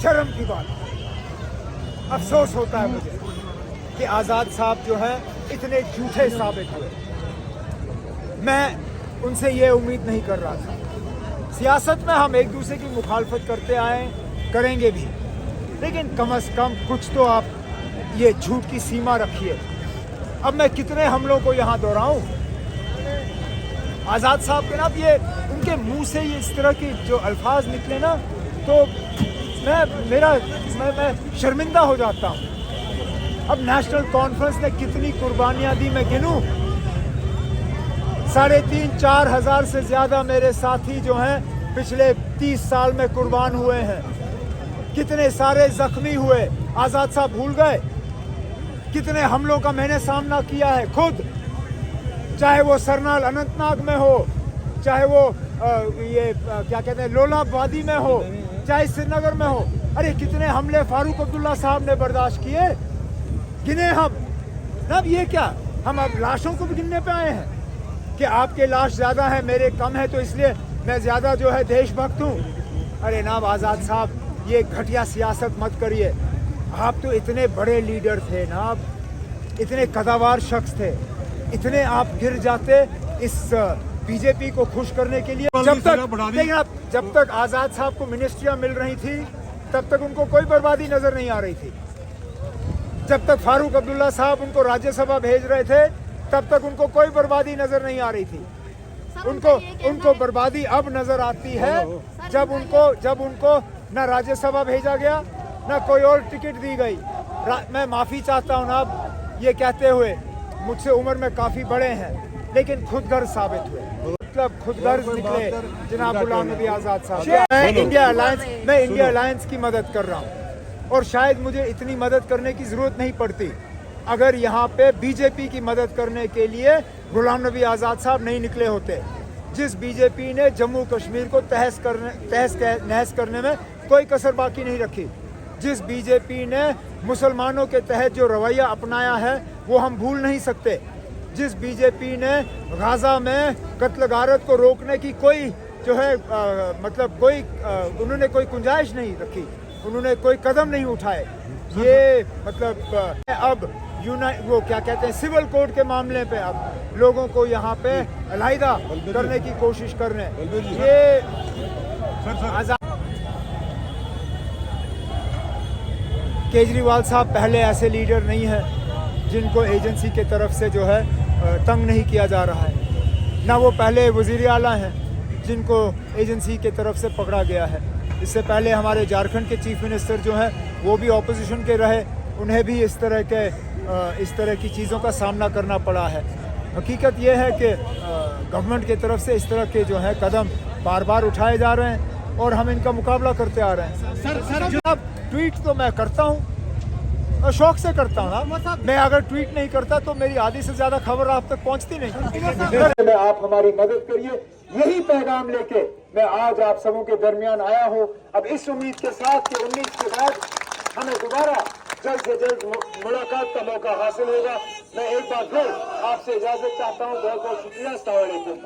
शर्म की बात, अफसोस होता है मुझे कि आज़ाद साहब जो है इतने झूठे साबित हुए। मैं उनसे ये उम्मीद नहीं कर रहा था। सियासत में हम एक दूसरे की मुखालफत करते आए, करेंगे भी, लेकिन कम से कम कुछ तो आप ये झूठ की सीमा रखिए। अब मैं कितने हमलों को यहाँ दोहराऊं? आज़ाद साहब के ना ये उनके मुंह से ये इस तरह के जो अल्फाज निकले ना, तो मैं शर्मिंदा हो जाता हूँ। अब नेशनल कॉन्फ्रेंस ने कितनी कुर्बानियां दी मैं गिनूं? 3,500-4 हज़ार से ज्यादा मेरे साथी जो हैं पिछले 30 साल में कुर्बान हुए हैं। कितने सारे जख्मी हुए, आज़ाद साहब भूल गए? कितने हमलों का मैंने सामना किया है खुद, चाहे वो सरनाल अनंतनाग में हो, चाहे वो क्या कहते हैं लोला वादी में हो, चाहे श्रीनगर में हो। अरे कितने हमले फारूक अब्दुल्ला साहब ने बर्दाश्त किए, गिने हम। अब ये क्या, हम अब लाशों को भी गिनने पे आए हैं कि आपके लाश ज्यादा है मेरे कम है, तो इसलिए मैं ज्यादा जो है देशभक्त हूँ। अरे नाब आज़ाद साहब, ये घटिया सियासत मत करिए। आप तो इतने बड़े लीडर थे ना, आप इतने कदावार शख्स थे, इतने आप गिर जाते इस बीजेपी को खुश करने के लिए। जब तक आज़ाद साहब को मिनिस्ट्रियां मिल रही थी तब तक उनको कोई बर्बादी नजर नहीं आ रही थी। जब तक फारूक अब्दुल्ला साहब उनको राज्यसभा भेज रहे थे तब तक उनको कोई बर्बादी नजर नहीं आ रही थी। उनको बर्बादी अब नजर आती है जब उनको ना राज्यसभा भेजा गया, ना कोई और टिकट दी गई। मैं माफी चाहता हूँ ना अब ये कहते हुए, मुझसे उम्र में काफी बड़े हैं लेकिन खुदगर्ज साबित हुए, मतलब खुदगर्ज निकले जनाब गुलाम नबी आज़ाद साहब। मैं इंडिया अलायंस की मदद कर रहा हूँ और शायद मुझे इतनी मदद करने की जरूरत नहीं पड़ती अगर यहाँ पे बीजेपी की मदद करने के लिए गुलाम नबी आज़ाद साहब नहीं निकले होते। जिस बीजेपी ने जम्मू कश्मीर को तहस नहस करने में कोई कसर बाकी नहीं रखी, जिस बीजेपी ने मुसलमानों के तहत जो रवैया अपनाया है वो हम भूल नहीं सकते, जिस बीजेपी ने गाजा में कत्ल गारत को रोकने की कोई जो है उन्होंने कोई गुंजाइश नहीं रखी, उन्होंने कोई कदम नहीं उठाए। ये मतलब अब वो क्या कहते हैं सिविल कोड के मामले पे अब लोगों को यहाँ पे अलहदा करने की कोशिश कर रहे हैं। ये केजरीवाल साहब पहले ऐसे लीडर नहीं हैं जिनको एजेंसी के तरफ से जो है तंग नहीं किया जा रहा है, ना वो पहले वज़ीर आला हैं जिनको एजेंसी के तरफ से पकड़ा गया है। इससे पहले हमारे झारखंड के चीफ मिनिस्टर जो हैं वो भी ऑपोजिशन के रहे, उन्हें भी इस तरह की चीज़ों का सामना करना पड़ा है। हकीकत ये है कि गवर्नमेंट की तरफ से इस तरह के जो है कदम बार बार उठाए जा रहे हैं और हम इनका मुकाबला करते आ रहे हैं। सर ट्वीट तो मैं करता हूँ, शौक से करता हूँ ना। मैं अगर ट्वीट नहीं करता तो मेरी आधी से ज्यादा खबर आप तक पहुँचती नहीं। आप हमारी मदद करिए, यही पैगाम लेके मैं आज आप सबों के दरमियान आया हूँ। अब इस उम्मीद के साथ कि 19 के बाद हमें दोबारा जल्द से जल्द मुलाकात का मौका हासिल होगा। मैं एक बार फिर आपसे इजाजत चाहता हूँ। बहुत बहुत शुक्रिया। अस्सलाम वालेकुम।